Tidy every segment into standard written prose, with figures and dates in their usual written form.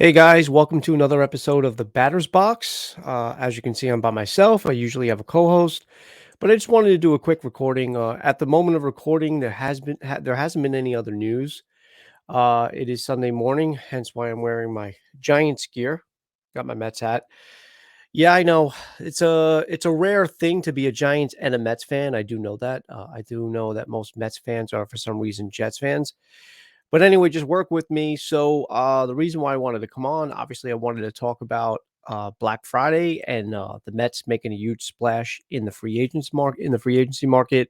Hey guys, welcome to another episode of the Batter's Box. As you can see, I'm by myself. I usually have a co-host, but I just wanted to do a quick recording. At the moment of recording, there hasn't been any other news. It is Sunday morning, hence why I'm wearing my Giants gear. Got my Mets hat. Yeah, I know it's a rare thing to be a Giants and a Mets fan. I do know that. I do know that most Mets fans are for some reason Jets fans. But anyway, just work with me. So the reason why I wanted to come on, obviously, I wanted to talk about Black Friday and the Mets making a huge splash in the free agency market,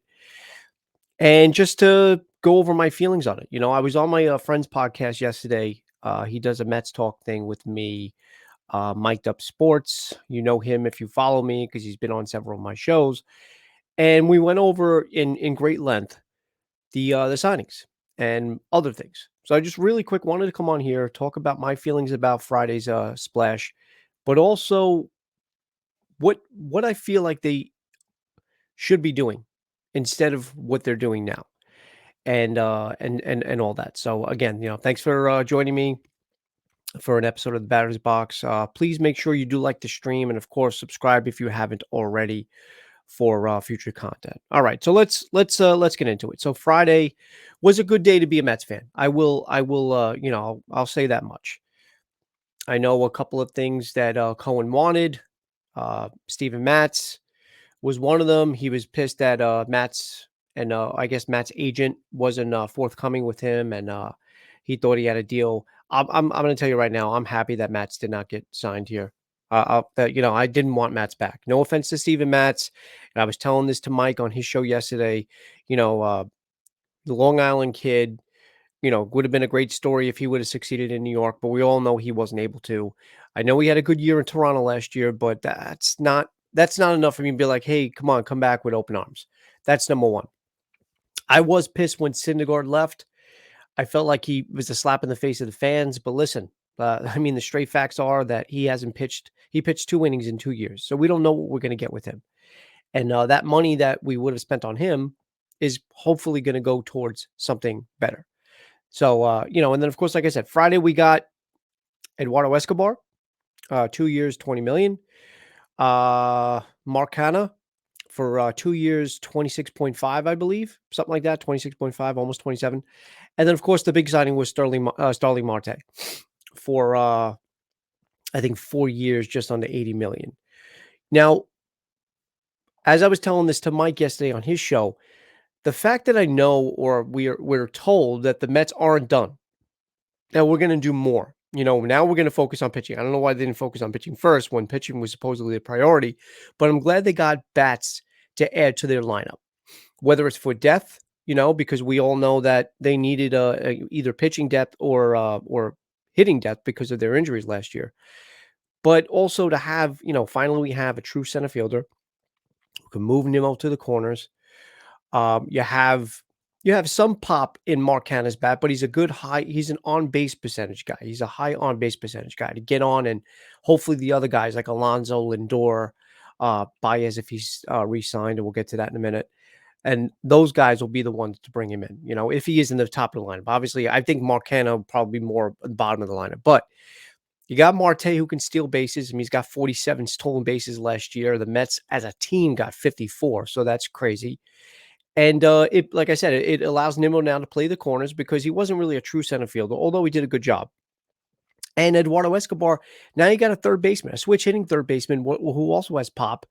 and just to go over my feelings on it. I was on my friend's podcast yesterday. He does a Mets talk thing with me, Mic'd Up Sports. You know him if you follow me because he's been on several of my shows, and we went over in great length the signings and other things. So I just really quick wanted to come on here, talk about my feelings about Friday's splash, but also what I feel like they should be doing instead of what they're doing now. And all that. So again, thanks for joining me for an episode of the Batter's Box. Please make sure you do like the stream and of course subscribe if you haven't already for future content. All right, so let's get into it. So Friday was a good day to be a Mets fan. I'll say that much. I know a couple of things that Cohen wanted. Steven Matz was one of them. He was pissed that Matz and I guess Matt's agent wasn't forthcoming with him, and he thought he had a deal. I'm going to tell you right now, I'm happy that Matz did not get signed here. I didn't want Matz back. No offense to Steven Matz. And I was telling this to Mike on his show yesterday. You know, uh, the Long Island kid. Would have been a great story if he would have succeeded in New York, but we all know he wasn't able to. I know he had a good year in Toronto last year, but that's not enough for me to be like, hey, come on, come back with open arms. That's number one. I was pissed when Syndergaard left. I felt like he was a slap in the face of the fans. But listen, the straight facts are that he hasn't pitched. He pitched 2 innings in 2 years, so we don't know what we're going to get with him. And that money that we would have spent on him is hopefully going to go towards something better. So and then of course, like I said, Friday we got Eduardo Escobar, 2 years, 20 million. Mark Canha for 2 years, 26.5, I believe, something like that, 26.5, almost 27. And then, of course, the big signing was Starling Marte for, I think, 4 years, just under 80 million. Now, as I was telling this to Mike yesterday on his show, the fact that I know or we're told that the Mets aren't done. Now we're going to do more. Now we're going to focus on pitching. I don't know why they didn't focus on pitching first when pitching was supposedly a priority, but I'm glad they got bats to add to their lineup, whether it's for depth, because we all know that they needed either pitching depth or hitting depth because of their injuries last year. But also to have, finally we have a true center fielder who can move Nimmo to the corners. You have some pop in Mark Canha's bat, but he's an on-base percentage guy. He's a high on-base percentage guy to get on, and hopefully the other guys like Alonso, Lindor, Baez, if he's re-signed, and we'll get to that in a minute. And those guys will be the ones to bring him in, if he is in the top of the lineup. Obviously, I think Mark Canha will probably be more at the bottom of the lineup. But you got Marte who can steal bases. I mean, he's got 47 stolen bases last year. The Mets as a team got 54, so that's crazy. And it, like I said, it allows Nimmo now to play the corners because he wasn't really a true center fielder, although he did a good job. And Eduardo Escobar, now you got a third baseman, a switch hitting third baseman who also has pop.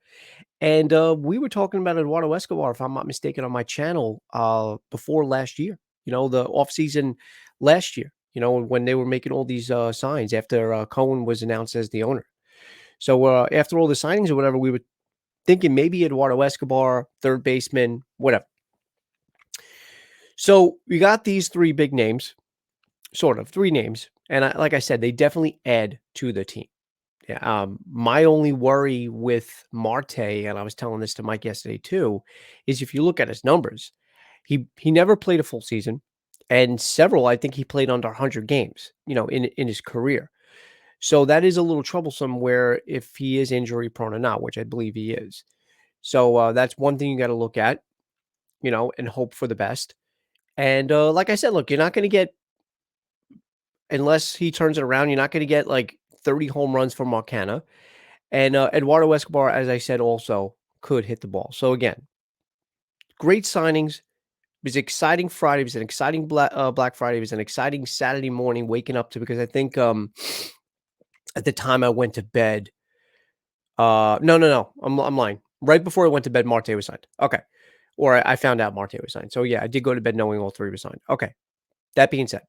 And we were talking about Eduardo Escobar, if I'm not mistaken, on my channel before last year, the offseason last year, when they were making all these signs after Cohen was announced as the owner. So after all the signings or whatever, we were thinking maybe Eduardo Escobar, third baseman, whatever. So we got these three big names, sort of three names. And like I said, they definitely add to the team. Yeah. My only worry with Marte, and I was telling this to Mike yesterday too, is if you look at his numbers, he never played a full season, and several, I think he played under 100 games, in his career. So that is a little troublesome where if he is injury prone or not, which I believe he is. So that's one thing you got to look at, and hope for the best. And like I said, look, you're not going to get unless he turns it around, you're not going to get like 30 home runs from Canha. And Eduardo Escobar, as I said, also could hit the ball. So again, great signings. It was an exciting Friday. It was an exciting Black Friday. It was an exciting Saturday morning waking up to, because I think at the time I went to bed. No. I'm lying. Right before I went to bed, Marte was signed. Okay. Or I found out Marte was signed. So yeah, I did go to bed knowing all three were signed. Okay. That being said,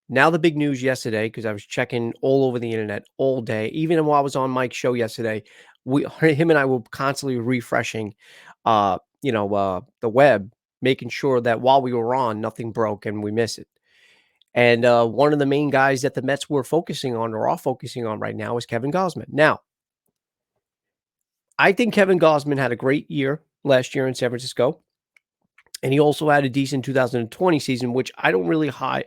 now the big news yesterday, because I was checking all over the internet all day, even while I was on Mike's show yesterday, him and I were constantly refreshing, the web, making sure that while we were on, nothing broke and we miss it. And one of the main guys that the Mets were focusing on, or are focusing on right now, is Kevin Gausman. Now, I think Kevin Gausman had a great year last year in San Francisco. And he also had a decent 2020 season, which I don't really hide.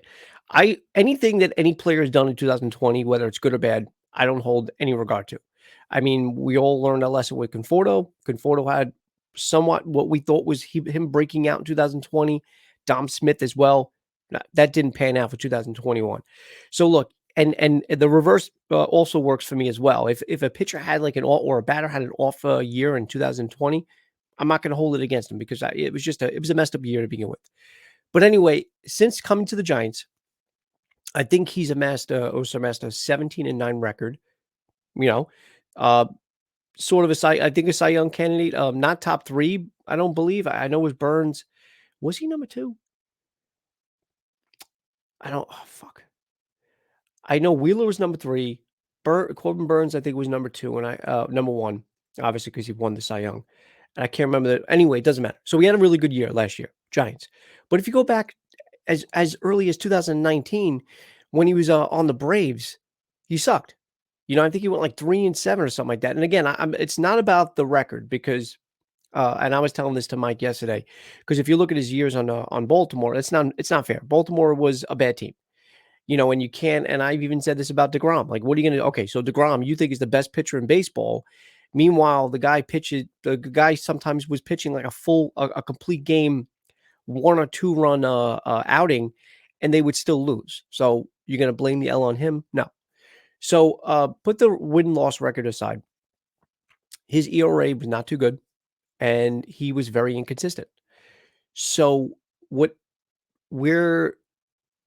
Anything that any player has done in 2020, whether it's good or bad, I don't hold any regard to. I mean, we all learned a lesson with Conforto. Conforto had somewhat what we thought was him breaking out in 2020. Dom Smith as well. That didn't pan out for 2021. So look, and the reverse also works for me as well. If a pitcher had like an off, or a batter had an off year in 2020, I'm not going to hold it against him, because it was a messed up year to begin with. But anyway, since coming to the Giants, I think he's amassed a 17-9 record. You know, uh, sort of I think a Cy Young candidate. Not top three, I don't believe. I know it was Burns. Was he number two? I don't. Oh, fuck. I know Wheeler was number three. Corbin Burns, I think, was number two, and number one, obviously, because he won the Cy Young. And I can't remember that. Anyway, it doesn't matter. So we had a really good year last year, Giants. But if you go back as early as 2019, when he was on the Braves, he sucked. I think he went like 3-7 or something like that. And again, it's not about the record, because, and I was telling this to Mike yesterday, because if you look at his years on Baltimore, it's not fair. Baltimore was a bad team. And you can't, and I've even said this about DeGrom. Like, what are you going to do? Okay, so DeGrom, you think is the best pitcher in baseball. Meanwhile, the guy sometimes was pitching like a complete game, 1 or 2 run outing, and they would still lose. So you're going to blame the L on him? No. So put the win-loss record aside. His ERA was not too good, and he was very inconsistent. So what we're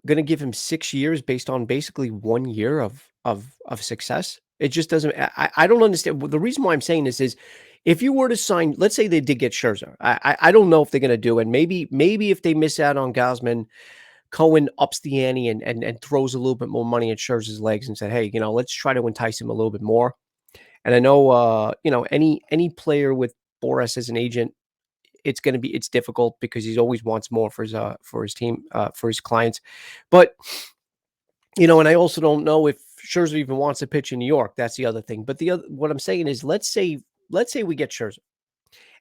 going to give him 6 years based on basically 1 year of success. It just doesn't. I don't understand. The reason why I'm saying this is, if you were to sign, let's say they did get Scherzer. I don't know if they're going to do, and maybe if they miss out on Gausman, Cohen ups the ante and throws a little bit more money at Scherzer's legs and said, hey, let's try to entice him a little bit more. And I know, any player with Boras as an agent, it's difficult, because he always wants more for his team, for his clients. But, and I also don't know if Scherzer even wants to pitch in New York. That's the other thing. But what I'm saying is, let's say we get Scherzer,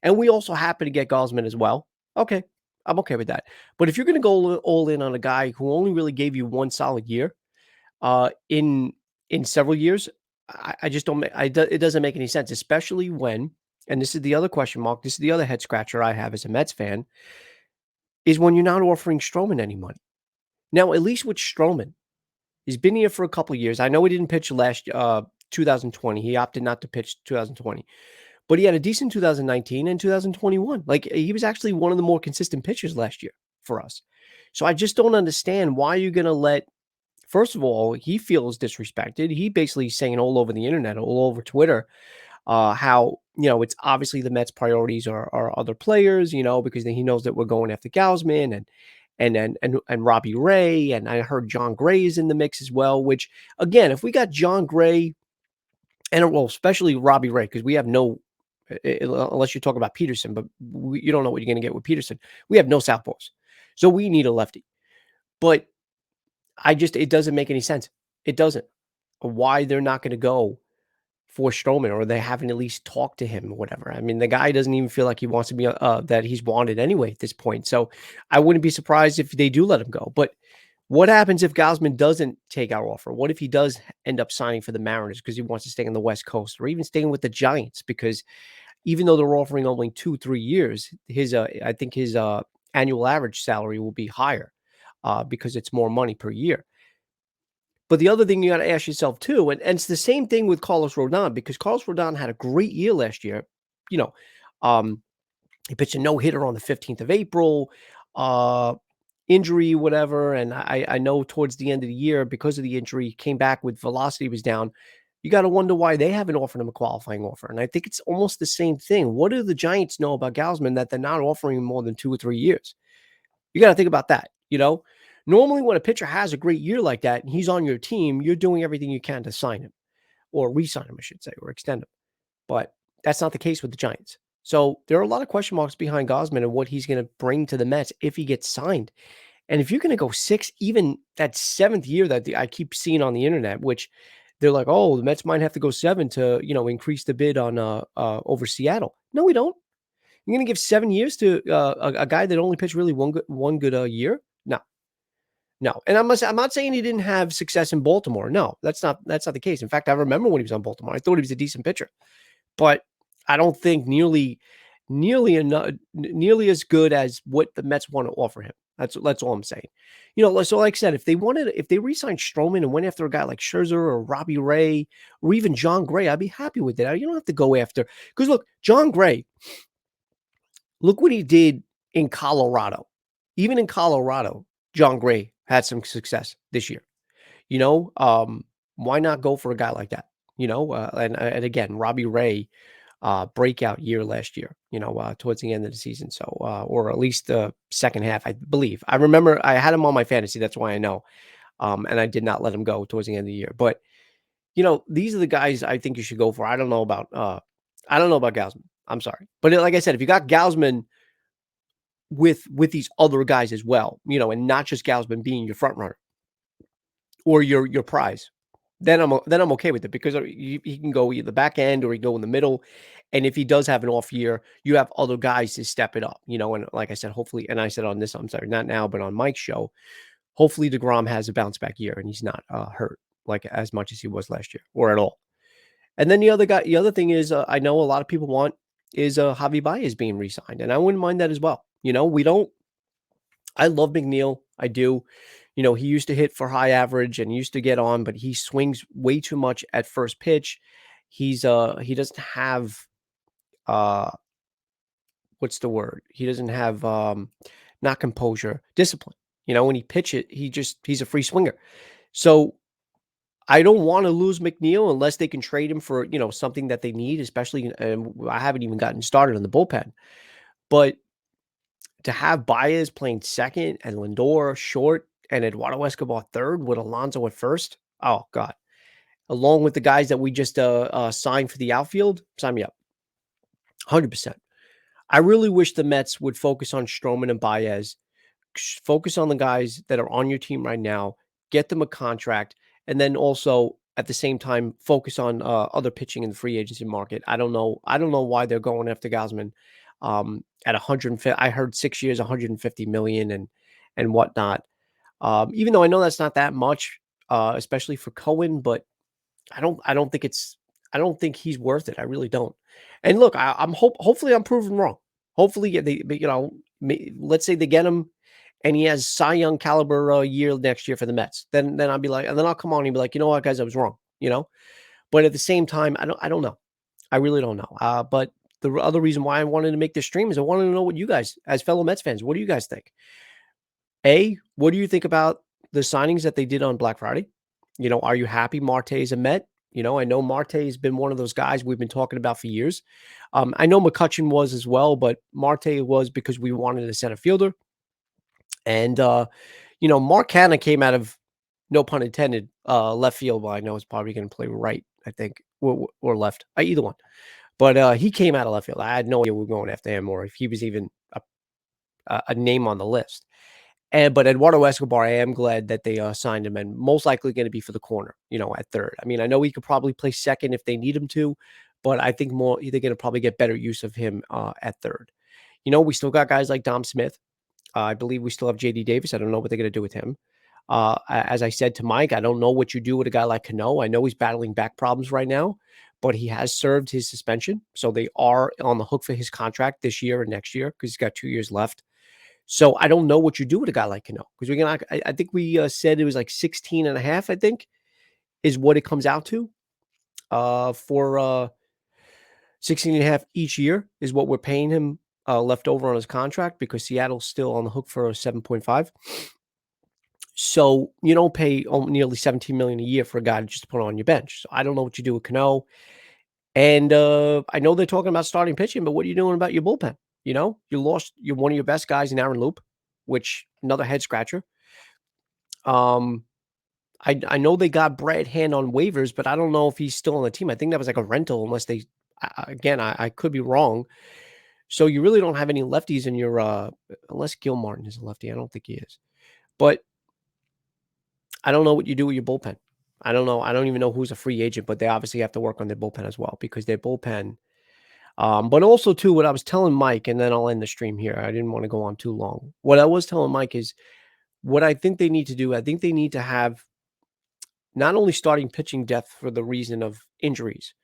and we also happen to get Gausman as well. Okay, I'm okay with that. But if you're going to go all in on a guy who only really gave you one solid year, in several years, I just don't. It doesn't make any sense, especially when. And this is the other question mark. This is the other head scratcher I have as a Mets fan, is when you're not offering Stroman any money. Now, at least with Stroman, he's been here for a couple of years. I know he didn't pitch last 2020. He opted not to pitch 2020. But he had a decent 2019 and 2021. Like, he was actually one of the more consistent pitchers last year for us. So I just don't understand why you're going to let. First of all, he feels disrespected. He basically saying all over the internet, all over Twitter, how, it's obviously the Mets' priorities are other players, because he knows that we're going after Gausman and Robbie Ray, and I heard John Gray is in the mix as well. Which, again, if we got John Gray, and well, especially Robbie Ray, because we have no, unless you talk about Peterson, but you don't know what you're going to get with Peterson. We have no southpaws, so we need a lefty. But it doesn't make any sense. It doesn't. Why they're not going to go for Stroman, or they haven't at least talked to him or whatever. I mean, the guy doesn't even feel like he wants to be, that he's wanted anyway at this point. So I wouldn't be surprised if they do let him go. But what happens if Gausman doesn't take our offer? What if he does end up signing for the Mariners because he wants to stay on the West Coast, or even staying with the Giants? Because even though they're offering only 2-3 years, I think his annual average salary will be higher, because it's more money per year. But the other thing you got to ask yourself too, and it's the same thing with Carlos Rodon, because Carlos Rodon had a great year last year. You know, um, he pitched a no hitter on the 15th of April, uh, injury, whatever. And I know towards the end of the year, because of the injury, he came back with velocity was down. You got to wonder why they haven't offered him a qualifying offer. And I think it's almost the same thing. What do the Giants know about Gausman that they're not offering him more than 2 or 3 years? You got to think about that. Normally when a pitcher has a great year like that and he's on your team, you're doing everything you can to sign him or re-sign him, I should say, or extend him. But that's not the case with the Giants. So there are a lot of question marks behind Gausman and what he's going to bring to the Mets if he gets signed. And if you're going to go 6, even that 7th year that I keep seeing on the internet, which they're like, oh, the Mets might have to go 7 to, increase the bid on over Seattle. No, we don't. You're going to give 7 years to a guy that only pitched really one good year? No, no. And I'm not saying he didn't have success in Baltimore. No, that's not the case. In fact, I remember when he was on Baltimore, I thought he was a decent pitcher, but I don't think nearly enough, nearly as good as what the Mets want to offer him. That's all I'm saying. So like I said, if they re-signed Stroman and went after a guy like Scherzer or Robbie Ray or even John Gray, I'd be happy with that. You don't have to go after, because look, John Gray, look what he did in Colorado. Even in Colorado, John Gray had some success this year. Why not go for a guy like that? And again, Robbie Ray, breakout year last year, towards the end of the season. So, or at least the second half, I believe. I remember I had him on my fantasy. That's why I know. And I did not let him go towards the end of the year. But, these are the guys I think you should go for. I don't know about Gausman. I'm sorry. But like I said, if you got Gausman with these other guys as well, and not just Gausman being your front runner or your prize, then I'm okay with it, because he can go either the back end or he can go in the middle. And if he does have an off year, you have other guys to step it up, and like I said, hopefully, and I said on this, I'm sorry, not now, but on Mike's show, hopefully DeGrom has a bounce back year and he's not hurt like as much as he was last year or at all. And then the other thing is, I know a lot of people want is Javi Baez being re-signed, and I wouldn't mind that as well. I love McNeil. I do. He used to hit for high average and used to get on, but he swings way too much at first pitch. He doesn't have what's the word? He doesn't have not composure, discipline. When he pitch it, he's a free swinger. So I don't want to lose McNeil unless they can trade him for, something that they need, especially, I haven't even gotten started on the bullpen. But to have Baez playing second and Lindor short and Eduardo Escobar third with Alonso at first, oh God! Along with the guys that we just signed for the outfield, sign me up, 100%. I really wish the Mets would focus on Stroman and Baez, focus on the guys that are on your team right now, get them a contract, and then also at the same time focus on other pitching in the free agency market. I don't know why they're going after Gausman at 150. I heard 6 years, 150 million and whatnot. Even though I know that's not that much, especially for Cohen, but I don't think he's worth it. I really don't. And look, hopefully I'm proven wrong. Hopefully let's say they get him and he has Cy Young caliber year next year for the Mets. Then I'll be like, and then I'll come on and be like, you know what, guys, I was wrong. But at the same time, I don't know. I really don't know. But the other reason why I wanted to make this stream is I wanted to know what you guys, as fellow Mets fans, what do you guys think? What do you think about the signings that they did on Black Friday? Are you happy Marte is a Met? I know Marte has been one of those guys we've been talking about for years. I know McCutchen was as well, but Marte was because we wanted a center fielder. And, Mark Canha came out of, no pun intended, left field. Well, I know it's probably going to play right, I think, or left, either one. But he came out of left field. I had no idea we were going after him or if he was even a name on the list. But Eduardo Escobar, I am glad that they signed him, and most likely going to be for the corner, at third. I mean, I know he could probably play second if they need him to, but I think they're going to probably get better use of him at third. We still got guys like Dom Smith. I believe we still have JD Davis. I don't know what they're going to do with him. As I said to Mike, I don't know what you do with a guy like Cano. I know he's battling back problems right now, but he has served his suspension. So they are on the hook for his contract this year and next year because he's got 2 years left. So I don't know what you do with a guy like Cano because I think we said it was like 16 and a half, I think. is what it comes out to for 16 and a half each year is what we're paying him left over on his contract because Seattle's still on the hook for a 7.5. So you don't pay nearly 17 million a year for a guy to just put on your bench. So I don't know what you do with Cano. And I know they're talking about starting pitching, but what are you doing about your bullpen? You know, you lost one of your best guys in Aaron Loop, which another head scratcher. I know they got Brad Hand on waivers, but I don't know if he's still on the team. I think that was like a rental, unless they. Again, I could be wrong. So you really don't have any lefties in your unless Gil Martin is a lefty. I don't think he is. But I don't know what you do with your bullpen. I don't know. I don't even know who's a free agent, but they obviously have to work on their bullpen as well because their bullpen. But also too, what I was telling Mike, and then I'll end the stream here. I didn't want to go on too long. What I was telling Mike is what I think they need to do. I think they need to have not only starting pitching depth for the reason of injuries,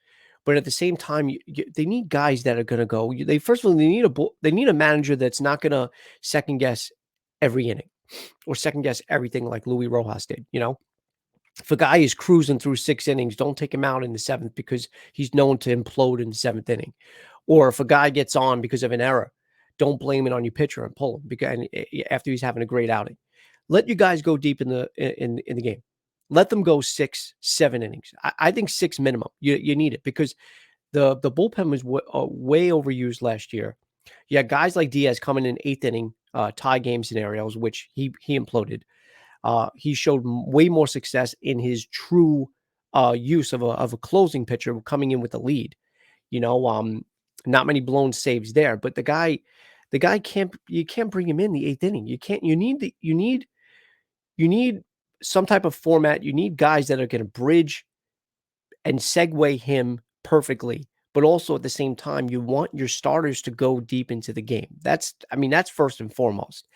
but at the same time, they need guys that are going to go. They first of all, they need a manager that's not going to second guess every inning or second guess everything like Luis Rojas did. You know, if a guy is cruising through 6 innings, don't take him out in the 7th because he's known to implode in the 7th inning. Or if a guy gets on because of an error, don't blame it on your pitcher and pull him because after he's having a great outing. Let you guys go deep in the game. Let them go 6, 7 innings. I think 6 minimum. You need it because the bullpen was way overused last year. You had guys like Diaz coming in 8th inning tie game scenarios, which he imploded. He showed way more success in his true use of a closing pitcher coming in with the lead. You know, not many blown saves there, but the guy you can't bring him in the 8th inning. You can't. You need some type of format. You need guys that are going to bridge and segue him perfectly. But also at the same time, you want your starters to go deep into the game. That's first and foremost.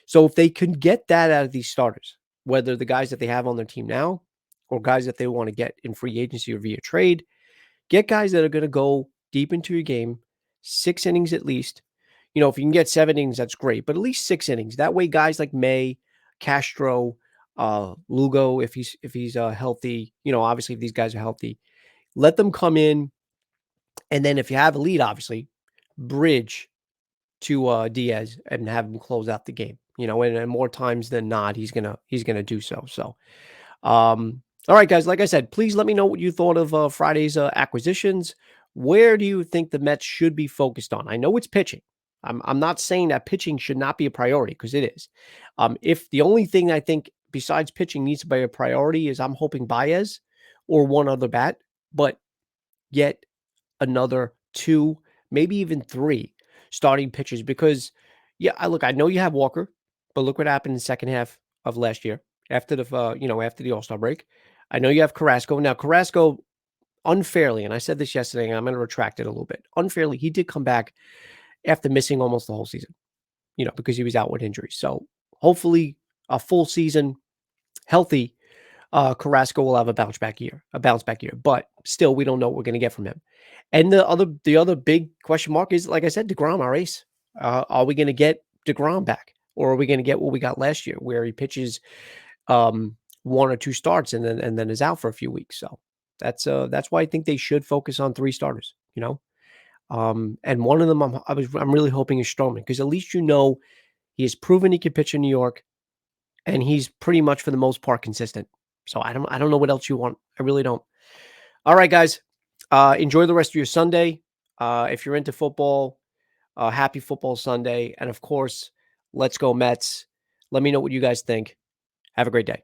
So if they can get that out of these starters, whether the guys that they have on their team now or guys that they want to get in free agency or via trade, get guys that are going to go deep into your game, 6 innings at least. You know, if you can get 7 innings, that's great, but at least 6 innings. That way, guys like May, Castro, Lugo, if he's healthy, you know, obviously if these guys are healthy, let them come in, and then if you have a lead, obviously, bridge to Diaz and have him close out the game. You know, and more times than not, he's gonna do so. So, all right, guys. Like I said, please let me know what you thought of Friday's acquisitions. Where do you think the Mets should be focused on? I know it's pitching. I'm not saying that pitching should not be a priority because it is. If the only thing I think besides pitching needs to be a priority is I'm hoping Baez or one other bat, but yet another 2, maybe even 3 starting pitchers because, yeah, I know you have Walker, but look what happened in the second half of last year after after the All-Star break. I know you have Carrasco. Now, Carrasco unfairly, and I said this yesterday, and I'm going to retract it a little bit. Unfairly, he did come back after missing almost the whole season, because he was out with injuries. So hopefully a full season, healthy, Carrasco will have a bounce back year. But still, we don't know what we're going to get from him. And the other big question mark is, like I said, DeGrom, our ace. Are we going to get DeGrom back, or are we going to get what we got last year, where he pitches 1 or 2 starts and then is out for a few weeks? So that's why I think they should focus on 3 starters. And one of them I'm really hoping is Stroman because at least he has proven he can pitch in New York, and he's pretty much for the most part consistent. So I don't know what else you want. I really don't. All right, guys. Enjoy the rest of your Sunday. If you're into football, happy football Sunday. And of course, let's go Mets. Let me know what you guys think. Have a great day.